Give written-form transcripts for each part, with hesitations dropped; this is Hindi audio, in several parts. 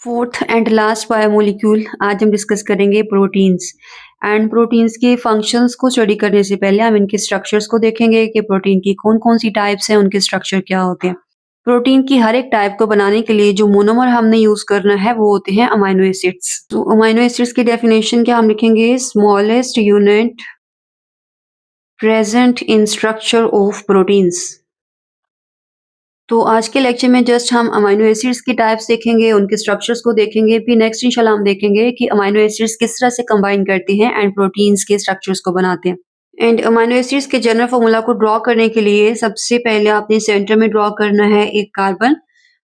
फोर्थ एंड लास्ट बायोमोलिक्यूल आज हम डिस्कस करेंगे प्रोटीन्स। एंड प्रोटीन्स के फंक्शंस को स्टडी करने से पहले हम इनके स्ट्रक्चर्स को देखेंगे कि प्रोटीन की कौन कौन सी टाइप्स हैं, उनके स्ट्रक्चर क्या होते हैं। प्रोटीन की हर एक टाइप को बनाने के लिए जो मोनोमर हमने यूज करना है वो होते हैं अमाइनो एसिड्स। तो अमाइनो एसिड्स की डेफिनेशन क्या हम लिखेंगे, smallest unit present in structure of proteins. तो आज के लेक्चर में जस्ट हम अमाइनो एसिड्स की टाइप्स देखेंगे, उनके स्ट्रक्चर्स को देखेंगे, फिर नेक्स्ट इंशाल्लाह हम देखेंगे कि अमाइनो एसिड्स किस तरह से कंबाइन करते हैं एंड प्रोटीन्स के स्ट्रक्चर्स को बनाते हैं। एंड अमाइनो एसिड्स के जनरल फार्मूला को ड्रॉ करने के लिए सबसे पहले आपने सेंटर में ड्रॉ करना है एक कार्बन,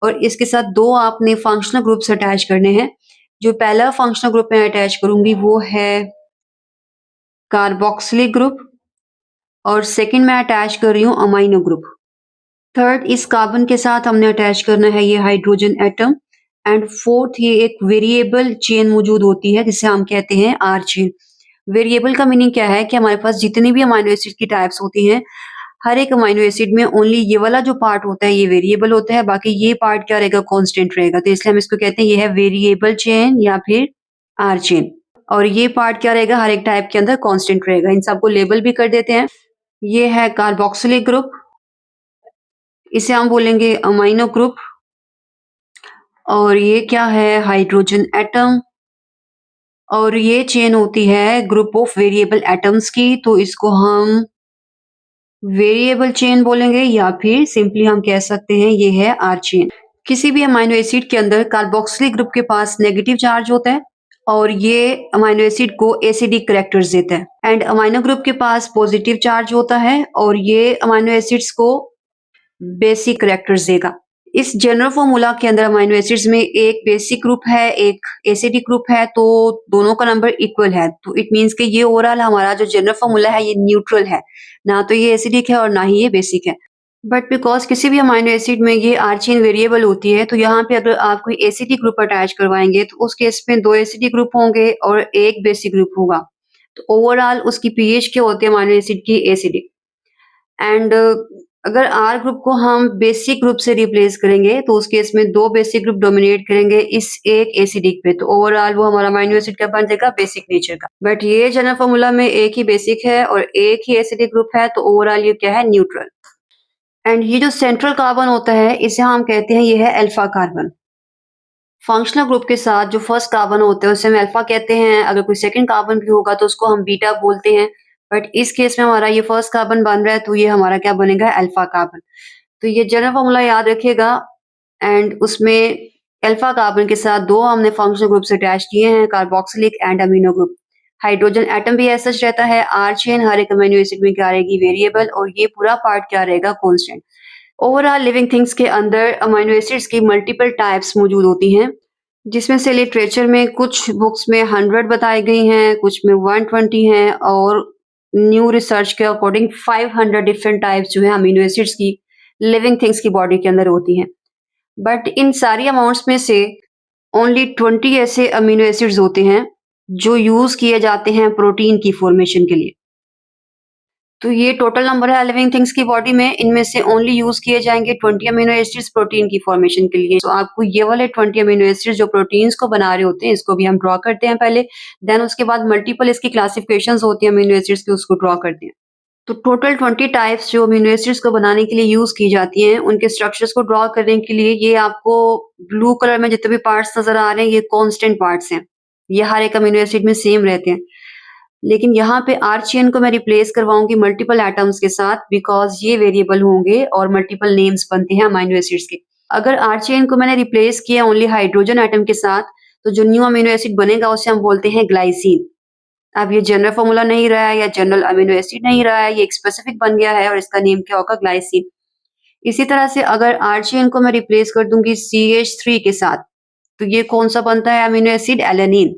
और इसके साथ दो आपने फंक्शनल ग्रुप्स अटैच करने हैं। जो पहला फंक्शनल ग्रुप मैं अटैच करूंगी वो है कार्बोक्सिलिक ग्रुप, और सेकेंड मैं अटैच कर रही हूँ अमाइनो ग्रुप। थर्ड, इस कार्बन के साथ हमने अटैच करना है ये हाइड्रोजन एटम। एंड फोर्थ, ये एक वेरिएबल चेन मौजूद होती है जिसे हम कहते हैं आर चेन। वेरिएबल का मीनिंग क्या है कि हमारे पास जितनी भी अमाइनो एसिड की टाइप्स होती हैं, हर एक अमाइनो एसिड में ओनली ये वाला जो पार्ट होता है ये वेरिएबल होता है, बाकी ये पार्ट क्या रहेगा, कांस्टेंट रहेगा। तो इसलिए हम इसको कहते हैं ये है वेरिएबल चेन या फिर आर चेन। और ये पार्ट क्या रहेगा, हर एक टाइप के अंदर कांस्टेंट रहेगा। इन सबको लेबल भी कर देते हैं। ये है कार्बोक्सिलिक ग्रुप, इसे हम बोलेंगे अमाइनो ग्रुप। और ये क्या है, हाइड्रोजन एटम। और ये चेन होती है ग्रुप ऑफ वेरिएबल एटम्स की, तो इसको हम वेरिएबल चेन बोलेंगे या फिर सिंपली हम कह सकते हैं ये है आर चेन। किसी भी अमाइनो एसिड के अंदर कार्बोक्सिलिक ग्रुप के पास नेगेटिव चार्ज होता है और ये अमाइनो एसिड को एसिडिक कैरेक्टर्स देता है। एंड अमाइनो ग्रुप के पास पॉजिटिव चार्ज होता है और ये अमाइनो एसिड्स को बेसिक कैरेक्टर्स देगा। इस जनरल फॉर्मूला के अंदर अमाइनो एसिड्स में एक बेसिक ग्रुप है, एक एसिडिक ग्रुप है, तो दोनों का नंबर इक्वल है। तो इट मींस कि ये ओवरऑल हमारा जो जनरल फॉर्मूला है ये न्यूट्रल है, ना तो ये एसिडिक है और ना ही ये बेसिक है। बट बिकॉज किसी भी अमाइनो एसिड में ये आर चेन वेरिएबल होती है, तो यहाँ पे अगर आप कोई एसिडिक ग्रुप अटैच करवाएंगे तो उस केस में दो एसिडिक ग्रुप होंगे और एक बेसिक ग्रुप होगा। तो ओवरऑल उसकी पीएच क्या होती है अमाइनो एसिड की, एसिडिक। एंड अगर आर ग्रुप को हम बेसिक ग्रुप से रिप्लेस करेंगे तो उस केस में दो बेसिक ग्रुप डोमिनेट करेंगे इस एक एसिडिक पे, तो ओवरऑल वो हमारा अमाइनो एसिड का बन जाएगा, बेसिक नेचर का। बट ये जनरल फॉर्मूला में एक ही बेसिक है और एक ही एसिडिक ग्रुप है, तो ओवरऑल ये क्या है, न्यूट्रल। एंड ये जो सेंट्रल कार्बन होता है इसे हम कहते हैं ये है अल्फा कार्बन। फंक्शनल ग्रुप के साथ जो फर्स्ट कार्बन होता है उसे हम अल्फा कहते हैं। अगर कोई सेकंड कार्बन भी होगा तो उसको हम बीटा बोलते हैं। बट इस केस में हमारा ये फर्स्ट कार्बन बन रहा है तो ये हमारा क्या बनेगा, अल्फा कार्बन। तो ये जनरल फॉर्मूला याद रखिएगा। एंड उसमें अल्फा कार्बन के साथ दो हमने फंक्शनल ग्रुप से अटैच किए हैं, carboxylic and amino group. Hydrogen atom भी ऐसा रहता है, आर चेन हर एक अमीनो एसिड में क्या रहेगी, वेरिएबल, और ये पूरा पार्ट क्या रहेगा, कांस्टेंट। ओवरऑल लिविंग थिंग्स के अंदर अमीनो एसिड्स की मल्टीपल टाइप्स मौजूद होती हैं, जिसमें से लिटरेचर में कुछ बुक्स में 100 बताई गई हैं, कुछ में 120 हैं, और न्यू रिसर्च के अकॉर्डिंग 500 डिफरेंट टाइप्स जो है अमीनो एसिड्स की लिविंग थिंग्स की बॉडी के अंदर होती हैं। बट इन सारी अमाउंट्स में से ओनली 20 ऐसे अमीनो एसिड्स होते हैं जो यूज किए जाते हैं प्रोटीन की फॉर्मेशन के लिए। तो ये टोटल नंबर है लिविंग थिंग्स की बॉडी में, इनमें से ओनली यूज किए जाएंगे 20 अमीनो एसिड्स प्रोटीन की फॉर्मेशन के लिए। तो आपको ये वाले 20 अमीनो एसिड्स जो प्रोटीन्स को बना रहे होते हैं इसको भी हम ड्रॉ करते हैं पहले, देन उसके बाद मल्टीपल इसकी क्लासिफिकेशंस होती है अमीनो एसिड्स की, उसको ड्रॉ करते हैं। तो टोटल 20 टाइप्स जो अमीनो एसिड्स को बनाने के लिए यूज की जाती हैं, उनके स्ट्रक्चर्स को ड्रॉ करने के लिए ये आपको ब्लू कलर में जितने भी पार्ट्स नजर आ रहे हैं ये कांस्टेंट पार्ट्स हैं, ये हर एक अमीनो एसिड में सेम रहते हैं। लेकिन यहाँ पे आर चेन को मैं रिप्लेस करवाऊंगी मल्टीपल एटम्स के साथ, बिकॉज ये वेरिएबल होंगे और मल्टीपल नेम्स बनते हैं अमीनो एसिड्स के। अगर आर चेन को मैंने रिप्लेस किया ओनली हाइड्रोजन एटम के साथ, तो जो न्यू अमीनो एसिड बनेगा उसे हम बोलते हैं ग्लाइसिन। अब ये जनरल फॉर्मूला नहीं रहा है या जनरल अमीनो एसिड नहीं रहा है, ये एक स्पेसिफिक बन गया है और इसका नेम क्या होगा, ग्लाइसिन। इसी तरह से अगर आर चेन को मैं रिप्लेस कर दूंगी CH3 के साथ, तो ये कौन सा बनता है अमीनो एसिड, एलेनिन।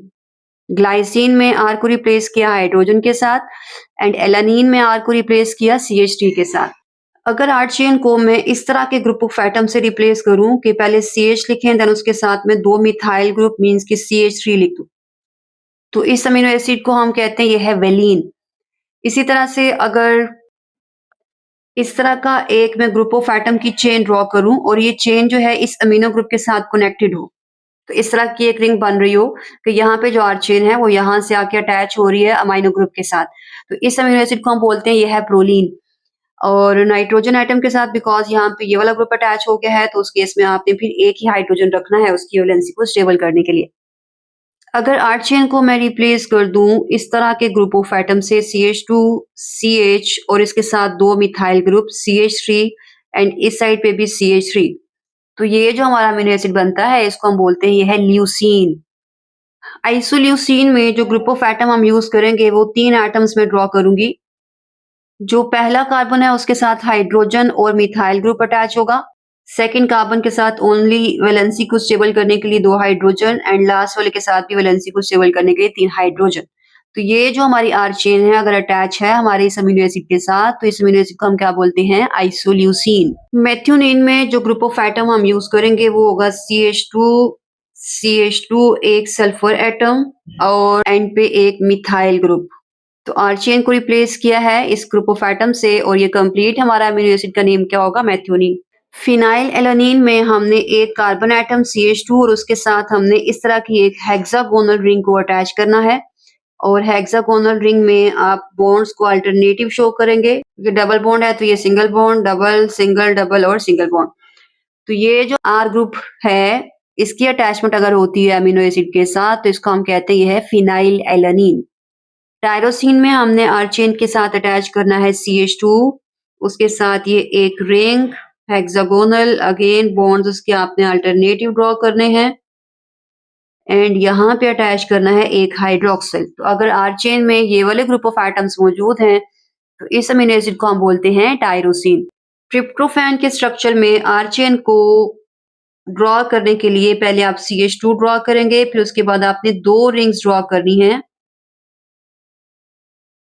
ग्लाइसिन में आर को रिप्लेस किया हाइड्रोजन के साथ, एंड एलानिन में आर को रिप्लेस किया CH3 के साथ। अगर आर चेन को मैं इस तरह के ग्रुप ऑफ एटम से रिप्लेस करूं कि पहले CH लिखें, देन उसके साथ में दो मिथाइल ग्रुप मींस कि CH3 लिख दूं, तो इस अमीनो एसिड को हम कहते हैं ये है वेलिन। इसी तरह से अगर इस तरह का एक मैं ग्रुप ऑफ एटम की चेन ड्रॉ करूं और ये चेन जो है इस अमीनो ग्रुप के साथ कनेक्टेड हो, तो इस तरह की एक रिंग बन रही हो कि यहाँ पे जो R चेन है वो यहाँ से आके अटैच हो रही है अमाइनो ग्रुप के साथ। तो इस अमीनो एसिड को हम बोलते हैं ये है प्रोलीन। और नाइट्रोजन एटम के साथ बिकॉज़ यहाँ पे ये वाला ग्रुप अटैच हो गया है तो उस केस में आपने फिर एक ही हाइड्रोजन रखना है उसकी वैलेंसी को स्टेबल करने के लिए। अगर R चेन को मैं रिप्लेस कर दूँ इस तरह के ग्रुप ऑफ एटम से CH2, CH और इसके साथ 2 मिथाइल ग्रुप CH3 एंड इस साइड पे भी CH3, तो ये जो हमारा अमीनो एसिड बनता है इसको हम बोलते हैं ये है ल्यूसीन। आइसोल्यूसिन में जो ग्रुप ऑफ एटम हम यूज़ करेंगे वो 3 एटम्स में ड्रॉ करूँगी। जो पहला कार्बन है उसके साथ हाइड्रोजन और मिथाइल ग्रुप अटैच होगा। सेकंड कार्बन के साथ ओनली वैलेंसी को स्टेबल करने के लिए 2 हाइड्रोजन एंड लास्ट वाले के साथ भी वैलेंसी को स्टेबल करने के लिए 3 हाइड्रोजन। तो ये जो हमारी R चेन है अगर अटैच है हमारे इस अमीनो एसिड के साथ तो इस अमीनो एसिड को हम क्या बोलते हैं आइसोल्यूसिन। मेथियोनिन में जो ग्रुप ऑफ एटम हम यूज़ करेंगे वो होगा CH2 एक सल्फर एटम और एंड पे एक मिथाइल ग्रुप। तो R चेन को रिप्लेस किया है इस ग्रुप ऑफ एटम से और ये कंप्लीट हमारा अमीनो एसिड का नेम क्या होगा मेथियोनिन। फिनाइल एलानिन में हमने एक कार्बन एटम CH2 और उसके साथ हमने इस तरह की एक हेक्सागोनल रिंग को अटैच करना है और हेक्सागोनल रिंग में आप बॉन्ड्स को अल्टरनेटिव शो करेंगे। ये डबल बॉन्ड है तो ये single bond, double, single, double और सिंगल बॉन्ड। तो ये जो R ग्रुप है इसकी अटैचमेंट अगर होती है अमीनो एसिड के साथ तो इसको हम कहते हैं ये है फिनाइल एलानिन। टायरोसिन में हमने R चेन के साथ अटैच करना है CH2 उसके साथ ये एक रिंग हेक्सागोनल अगेन बॉन्ड्स उसके आपने अल्टरनेटिव ड्रॉ करने हैं एंड यहाँ पे अटैच करना है एक हाइड्रोक्सिल। तो अगर R चेन में ये वाले ग्रुप ऑफ एटम्स मौजूद हैं तो इस अमीनो एसिड को हम बोलते हैं टायरोसिन। ट्रिप्टोफैन के स्ट्रक्चर में R चेन को ड्रॉ करने के लिए पहले आप CH2 ड्रॉ करेंगे फिर उसके बाद आपने 2 रिंग्स ड्रॉ करनी है।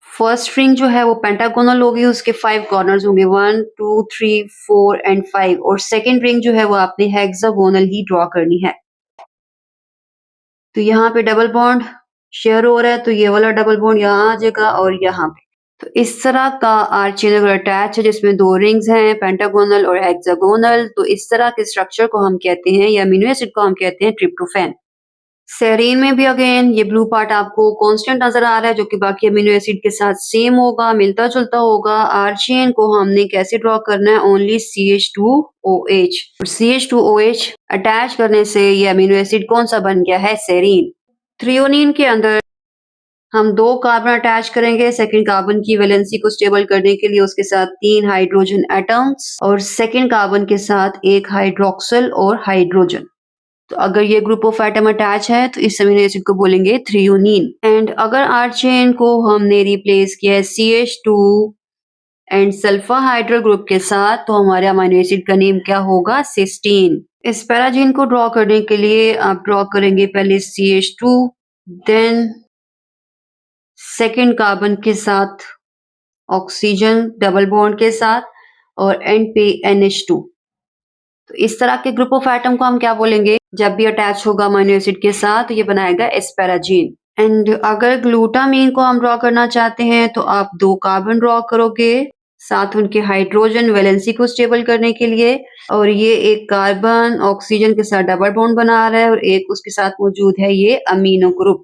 फर्स्ट रिंग जो है वो पेंटागोनल होगी उसके 5 कॉर्नर्स होंगे 1, 2, 3, 4 एंड 5 और सेकंड रिंग जो है वो आपने हेक्सागोनल ही ड्रॉ करनी है। तो यहाँ पे डबल बॉन्ड शेयर हो रहा है तो ये वाला डबल बॉन्ड यहाँ आ जाएगा और यहाँ पे। तो इस तरह का R चेन अगर अटैच है जिसमें 2 रिंग्स हैं पेंटागोनल और हेक्सागोनल तो इस तरह के स्ट्रक्चर को हम कहते हैं या अमीनो एसिड को हम कहते हैं ट्रिप्टोफैन। सेरीन में भी अगेन ये ब्लू पार्ट आपको कांस्टेंट नजर आ रहा है जो कि बाकी अमीनो एसिड के साथ सेम होगा मिलता जुलता होगा। R चेन को हमने कैसे ड्रॉ करना है ओनली CH2OH और CH2OH अटैच करने से ये अमीनो एसिड कौन सा बन गया है सेरीन। थ्रियोनिन के अंदर हम 2 कार्बन अटैच करेंगे सेकंड कार्बन की वैलेंसी को स्टेबल करने के लिए उसके साथ 3 हाइड्रोजन एटम्स और सेकंड कार्बन के साथ एक हाइड्रोक्सिल और हाइड्रोजन। तो अगर ये ग्रुप ऑफ एटम अटैच है तो इस अमीनो एसिड को बोलेंगे थ्रियोनिन। एंड अगर R चेन को हमने रिप्लेस किया है CH2 and sulphur hydel group के साथ तो हमारे अमीनो एसिड का नेम क्या होगा सिस्टीन। इस पैराजीन को ड्रॉ करने के लिए आप ड्रॉ करेंगे पहले CH2 देन सेकेंड कार्बन के साथ ऑक्सीजन डबल बॉन्ड के साथ और एंड पे NH2। तो इस तरह के ग्रुप ऑफ एटम को हम क्या बोलेंगे जब भी अटैच होगा अमीनो एसिड के साथ तो ये बनाएगा एस्पेराजीन। एंड अगर ग्लूटामीन को हम ड्रॉ करना चाहते हैं तो आप 2 कार्बन ड्रॉ करोगे साथ उनके हाइड्रोजन वैलेंसी को स्टेबल करने के लिए और ये एक कार्बन ऑक्सीजन के साथ डबल बॉन्ड बना रहा है और एक उसके साथ मौजूद है ये amino group.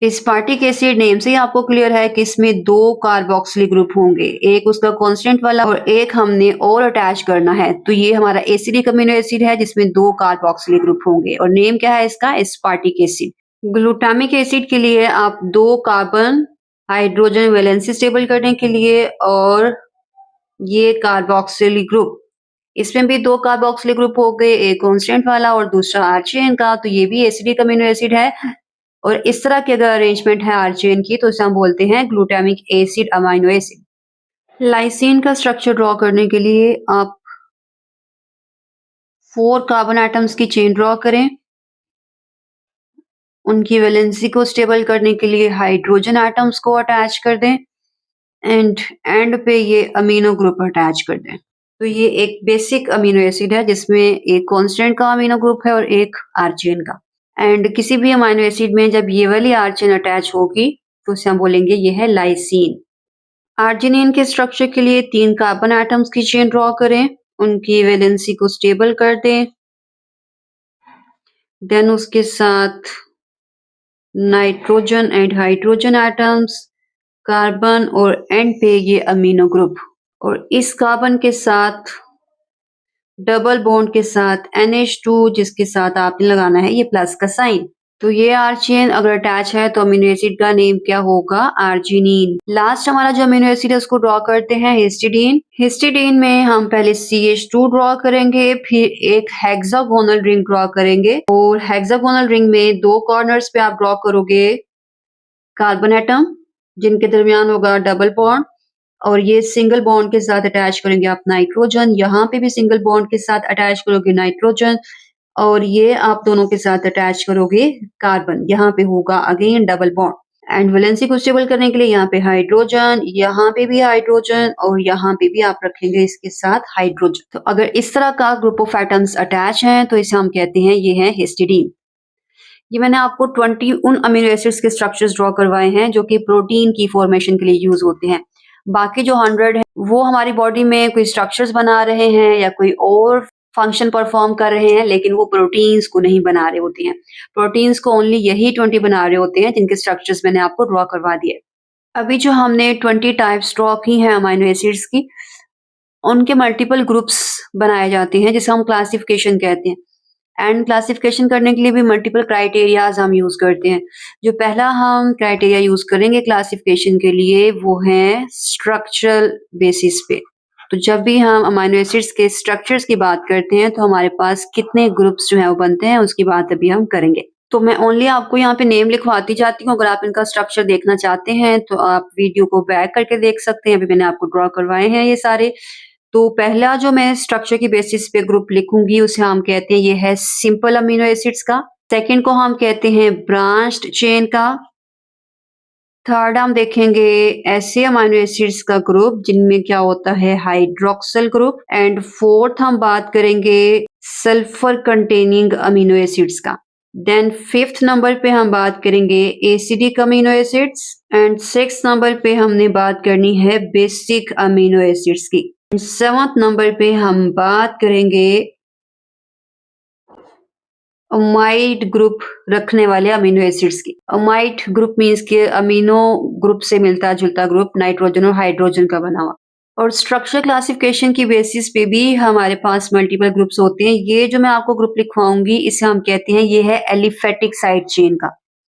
Aspartic acid name से ही आपको क्लियर है कि इसमें 2 कार्बोक्सिलिक ग्रुप होंगे एक उसका कांस्टेंट वाला और एक हमने और अटैच करना है। तो ये हमारा एसिडिक अमीनो एसिड है जिसमें 2 कार्बोक्सिलिक ग्रुप होंगे और नेम क्या है इसका एस्पार्टिक एसिड। ग्लूटामिक एसिड के लिए आप 2 कार्बन हाइड्रोजन वैलेंसी स्टेबल करने के लिए और ये कार्बोक्सिलिक ग्रुप इसमें भी 2 कार्बोक्सिलिक ग्रुप हो गए एक कांस्टेंट वाला और दूसरा R चेन का। तो ये भी एसिडिक अमीनो एसिड है और इस तरह की अगर अरेंजमेंट है R चेन की तो इसे हम बोलते हैं glutamic acid amino acid. Lysine का स्ट्रक्चर ड्रॉ करने के लिए आप 4 कार्बन एटम्स की चेन ड्रॉ करें उनकी वैलेंसी को स्टेबल करने के लिए हाइड्रोजन एटम्स को अटैच कर दें एंड पे ये अमीनो ग्रुप अटैच कर दें। तो ये एक बेसिक अमीनो एसिड है जिसमें एक कांस्टेंट का अमीनो ग्रुप है और एक R चेन का। एंड किसी भी अमीनो एसिड में जब ये वाली R चेन अटैच होगी तो उसे हम बोलेंगे ये है लाइसिन। आर्जिनिन के स्ट्रक्चर के लिए 3 कार्बन एटम्स की चेन ड्रॉ करें उनकी वैलेंसी को स्टेबल कर दें देन उसके साथ nitrogen and hydrogen atoms, carbon और एंड पे ये अमीनो ग्रुप। और इस कार्बन के साथ डबल बॉन्ड के साथ NH2 जिसके साथ आपने लगाना है ये प्लस का साइन। तो ये R चेन अगर अटैच है तो अमीनो एसिड का नेम क्या होगा? आर्जिनिन। लास्ट हमारा जो अमीनो एसिड है उसको ड्रॉ करते हैं हिस्टिडीन। हिस्टिडीन में हम पहले CH2 ड्रॉ करेंगे, फिर एक हेक्सागोनल रिंग ड्रॉ करेंगे और हेक्सागोनल रिंग में दो कॉर्नर्स पे आप ड्रॉ करोगे कार्बन एटम जिनके दरमियान होगा डबल बॉन्ड और ये सिंगल बॉन्ड के साथ अटैच करेंगे आप नाइट्रोजन, यहाँ पे भी सिंगल बॉन्ड के साथ अटैच करोगे नाइट्रोजन और ये आप दोनों के साथ अटैच करोगे कार्बन, यहाँ पे होगा again double bond. And valency को स्टेबल करने के लिए यहाँ पे हाइड्रोजन, यहाँ पे भी हाइड्रोजन और यहाँ पे भी आप रखेंगे इसके साथ हाइड्रोजन। तो अगर इस तरह का ग्रुप ऑफ एटम्स अटैच हैं तो इसे हम कहते हैं ये है हिस्टिडीन। ये मैंने आपको 20 उन अमीनो एसिड्स के स्ट्रक्चर्स ड्रॉ करवाए हैं जो कि प्रोटीन की फॉर्मेशन के लिए यूज होते हैं। बाकी जो 100 है वो हमारी बॉडी में कोई स्ट्रक्चर्स बना रहे हैं या कोई और फंक्शन परफॉर्म कर रहे हैं, लेकिन वो प्रोटीन्स को नहीं बना रहे होते हैं। प्रोटीन्स को ओनली यही 20 बना रहे होते हैं जिनके स्ट्रक्चर्स मैंने आपको ड्रॉ करवा दिए। अभी जो हमने 20 टाइप्स ड्रॉ की हैं अमीनो एसिड्स की, उनके मल्टीपल ग्रुप्स बनाए जाते हैं जिसे हम क्लासिफिकेशन कहते हैं। एंड क्लासिफिकेशन करने के लिए भी मल्टीपल क्राइटेरियाज हम यूज करते हैं। जो पहला हम क्राइटेरिया यूज करेंगे क्लासिफिकेशन के लिए वो है स्ट्रक्चरल बेसिस पे। तो जब भी हम अमीनो एसिड्स के स्ट्रक्चर्स की बात करते हैं तो हमारे पास कितने ग्रुप्स जो है वो बनते हैं उसकी बात अभी हम करेंगे। तो मैं ओनली आपको यहाँ पे नेम लिखवाती जाती हूँ, अगर आप इनका स्ट्रक्चर देखना चाहते हैं तो आप वीडियो को बैक करके देख सकते हैं। अभी मैंने आपको ड्रॉ करवाए हैं ये सारे। तो पहला जो मैं स्ट्रक्चर की बेसिस पे ग्रुप लिखूंगी उसे हम कहते हैं ये है सिंपल अमीनो एसिड्स का। सेकंड को हम कहते हैं ब्रांच्ड चेन का। थर्ड हम देखेंगे ऐसे अमीनो एसिड्स का ग्रुप जिनमें क्या होता है हाइड्रोक्सिल ग्रुप। एंड फोर्थ हम बात करेंगे सल्फर कंटेनिंग अमीनो एसिड्स का। देन फिफ्थ नंबर पे हम बात करेंगे acidic amino acids. And six number पे हमने बात करनी है बेसिक अमीनो एसिड्स की। सेवंथ नंबर पे हम बात करेंगे अमाइड ग्रुप रखने वाले अमीनो एसिड्स की। अमाइड ग्रुप मीन्स के अमीनो ग्रुप से मिलता जुलता ग्रुप नाइट्रोजन और हाइड्रोजन का बना हुआ। और स्ट्रक्चर क्लासिफिकेशन की बेसिस पे भी हमारे पास मल्टीपल ग्रुप्स होते हैं। ये जो मैं आपको ग्रुप लिखवाऊंगी इसे हम कहते हैं ये है एलिफेटिक साइड चेन का।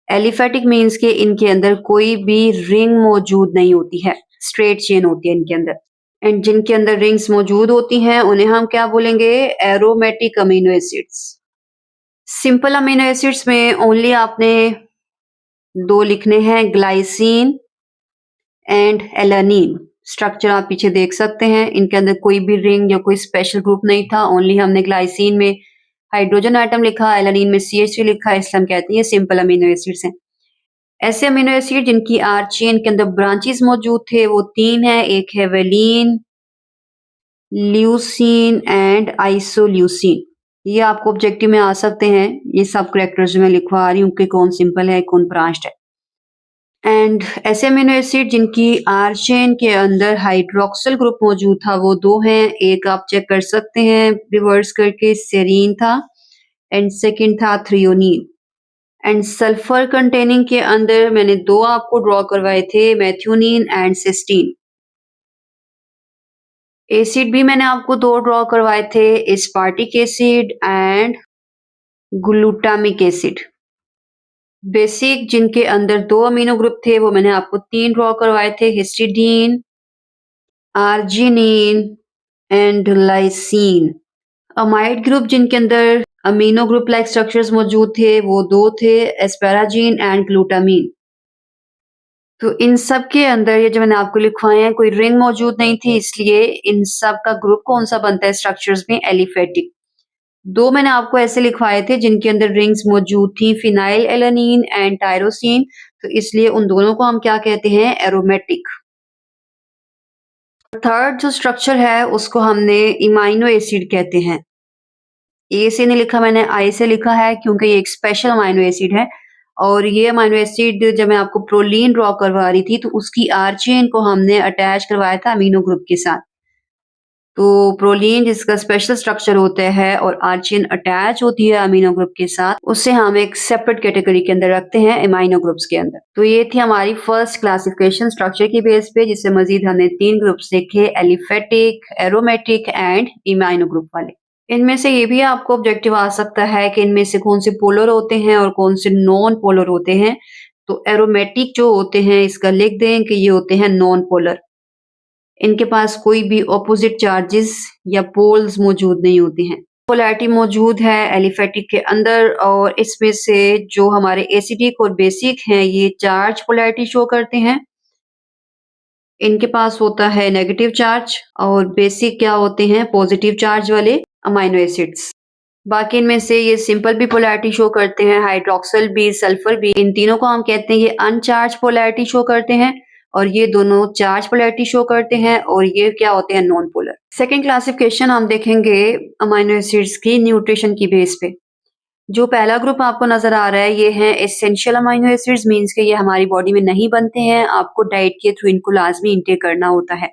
एलिफेटिक मीन्स के इनके अंदर कोई भी रिंग मौजूद नहीं होती है, स्ट्रेट चेन होती है इनके अंदर। एंड जिनके अंदर रिंग्स मौजूद होती हैं उन्हें हम क्या बोलेंगे? Aromatic amino acids. Simple amino acids में ओनली आपने दो लिखने हैं, ग्लाइसिन एंड एलानिन। स्ट्रक्चर आप पीछे देख सकते हैं, इनके अंदर कोई भी रिंग या कोई स्पेशल ग्रुप नहीं था। ओनली हमने ग्लाइसिन में हाइड्रोजन एटम लिखा, एलानिन में CH3 लिखा, इसलिए हम कहते हैं ये सिंपल अमीनो एसिड्स हैं। ऐसे अमीनो एसिड जिनकी आर चेन के अंदर ब्रांचेस मौजूद थे वो तीन है, एक है वेलिन, ल्यूसीन एंड आइसोल्यूसीन। ये आपको ऑब्जेक्टिव में आ सकते हैं। ये सब कैरेक्टर्स जो मैं लिखवा रही हूँ कि कौन सिंपल है कौन ब्रांच्ड है। एंड ऐसे अमीनो एसिड जिनकी आर चेन के अंदर हाइड्रोक्सिल ग्रुप मौजूद था वो दो हैं। एक आप चेक कर सकते हैं रिवर्स करके, सेरीन था एंड सेकंड था थ्रियोनीन। एंड सल्फर कंटेनिंग के अंदर मैंने दो आपको ड्रॉ करवाए थे, मैथ्यूनिन एंड सिस्टीन। एसिड भी मैंने आपको दो ड्रॉ करवाए थे, aspartic acid and glutamic acid. Basic जिनके अंदर दो अमीनो ग्रुप थे वो मैंने आपको तीन ड्रॉ करवाए थे, histidine, arginine and lysine. Amide group जिनके अंदर अमीनो ग्रुप लाइक स्ट्रक्चर्स मौजूद थे वो दो थे, एस्पेराजीन एंड ग्लूटामीन। तो इन सब के अंदर ये जो मैंने आपको लिखवाए हैं कोई रिंग मौजूद नहीं थी, इसलिए इन सब का ग्रुप कौन सा बनता है स्ट्रक्चर्स में? एलिफेटिक। दो मैंने आपको ऐसे लिखवाए थे जिनके अंदर रिंग्स मौजूद थी, फिनाइल एलानीन एंड टायरोसिन, तो इसलिए उन दोनों को हम क्या कहते हैं? एरोमेटिक। थर्ड जो स्ट्रक्चर है उसको हमने इमाइनो एसिड कहते हैं। ए से नहीं लिखा मैंने, आई से लिखा है क्योंकि ये एक स्पेशल अमाइनो एसिड है। और ये अमाइनो एसिड जब मैं आपको प्रोलीन ड्रॉ करवा रही थी तो उसकी आर चेन को हमने अटैच करवाया था अमीनो ग्रुप के साथ। तो प्रोलीन जिसका स्पेशल स्ट्रक्चर होता है और आर्चिन अटैच होती है अमीनो ग्रुप के साथ, उससे हम एक सेपरेट कैटेगरी के अंदर रखते हैं अमीनो ग्रुप्स के अंदर। तो ये थी हमारी फर्स्ट क्लासिफिकेशन स्ट्रक्चर की बेस पे, जिससे मजीद हमने 3 ग्रुप्स देखे, एलिफेटिक, एरोमेटिक एंड इमाइनो ग्रुप वाले। इनमें से ये भी आपको ऑब्जेक्टिव आ सकता है कि इनमें से कौन से पोलर होते हैं और कौन से नॉन पोलर होते हैं। तो एरोमेटिक जो होते हैं इसका लिख दें कि ये होते हैं नॉन पोलर। इनके पास कोई भी ऑपोजिट चार्जेस या पोल्स मौजूद नहीं होते हैं। पोलैरिटी मौजूद है एलिफेटिक के अंदर और इसमें से जो हमारे एसिडिक और बेसिक हैं ये चार्ज पोलैरिटी शो करते हैं। इनके पास होता है नेगेटिव चार्ज और बेसिक क्या होते हैं पॉजिटिव चार्ज वाले अमाइनो एसिड्स। बाकी इनमें से ये सिंपल भी पोलैरिटी शो करते हैं, हाइड्रोक्सिल भी, सल्फर भी। इन तीनों को हम कहते हैं ये अनचार्ज पोलैरिटी शो करते हैं और ये दोनों चार्ज पोलैरिटी शो करते हैं और ये क्या होते हैं नॉन पोलर। सेकंड क्लासिफिकेशन हम देखेंगे अमाइनो एसिड्स की न्यूट्रिशन की बेस पे। जो पहला ग्रुप आपको नजर आ रहा है ये है एसेंशियल अमाइनो एसिड्स, मींस के ये हमारी बॉडी में नहीं बनते हैं, आपको डाइट के थ्रू इनको लाजमी इंटेक करना होता है।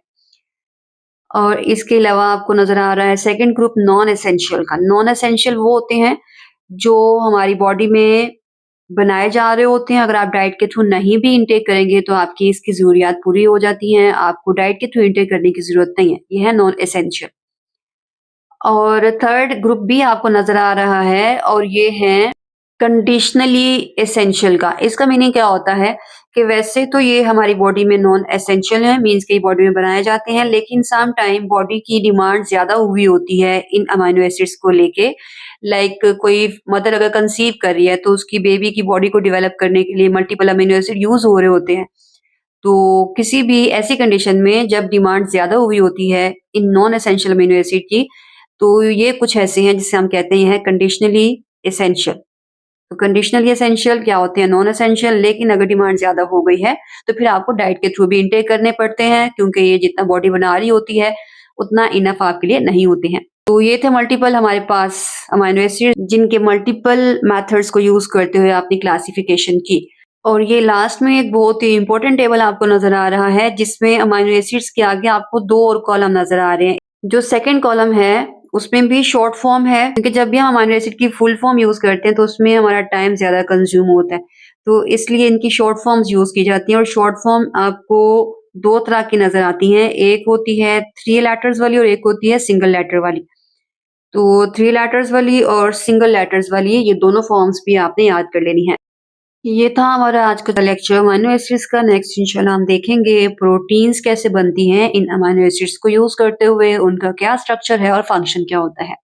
और इसके अलावा आपको नज़र आ रहा है सेकंड ग्रुप नॉन एसेंशियल का। नॉन एसेंशियल वो होते हैं जो हमारी बॉडी में बनाए जा रहे होते हैं, अगर आप डाइट के थ्रू नहीं भी इनटेक करेंगे तो आपकी इसकी ज़रूरियात पूरी हो जाती हैं, आपको डाइट के थ्रू इनटेक करने की ज़रूरत नहीं है। ये है नॉन एसेंशियल। और थर्ड ग्रुप भी आपको नज़र आ रहा है और ये हैं कंडीशनली एसेंशियल का। इसका मीनिंग क्या होता है कि वैसे तो ये हमारी बॉडी में नॉन एसेंशियल है, मीन्स कि बॉडी में बनाए जाते हैं, लेकिन सम टाइम बॉडी की डिमांड ज़्यादा हुई होती है इन अमाइनो एसिड्स को लेके। लाइक कोई मदर अगर कंसीव कर रही है तो उसकी बेबी की बॉडी को डेवलप करने के लिए मल्टीपल अमीनो एसिड यूज़ हो रहे होते हैं। तो किसी भी ऐसी कंडीशन में जब डिमांड ज़्यादा हुई होती है in non essential amino acid की, तो ये कुछ ऐसे हैं जिसे हम कहते हैं कंडीशनली एसेंशियल। तो कंडीशनली एसेंशियल क्या होते हैं नॉन एसेंशियल, लेकिन अगर डिमांड ज़्यादा हो गई है तो फिर आपको डाइट के थ्रू भी इनटेक करने पड़ते हैं, क्योंकि ये जितना बॉडी बना रही होती है उतना इनफ आपके लिए नहीं होते हैं। तो ये थे मल्टीपल हमारे पास अमाइनो एसिड जिनके मल्टीपल मेथड्स को यूज़ करते हुए आपने क्लासिफिकेशन की। और ये लास्ट में एक बहुत ही इंपॉर्टेंट टेबल आपको नज़र आ रहा है जिसमें अमाइनो एसिड्स के आगे आपको 2 और कॉलम नज़र आ रहे हैं। जो सेकंड कॉलम है उसमें भी शॉर्ट फॉर्म है, क्योंकि जब भी हम अमाइनो एसिड की फुल फॉर्म यूज़ करते हैं तो उसमें हमारा टाइम ज़्यादा कंज्यूम होता है। तो इसलिए इनकी शॉर्ट फॉर्म्स यूज़ की जाती हैं और शॉर्ट फॉर्म आपको 2 तरह की नज़र आती हैं। एक होती है 3 लेटर्स वाली और एक होती है सिंगल लेटर वाली। तो 3 लेटर्स वाली और सिंगल लेटर्स वाली ये दोनों फॉर्म्स भी आपने याद कर लेनी है। ये था हमारा आज का लेक्चर अमाइनो एसिड्स का। नेक्स्ट इंशाल्लाह हम देखेंगे प्रोटीन्स कैसे बनती हैं इन अमाइनो एसिड्स को यूज़ करते हुए, उनका क्या स्ट्रक्चर है और फंक्शन क्या होता है।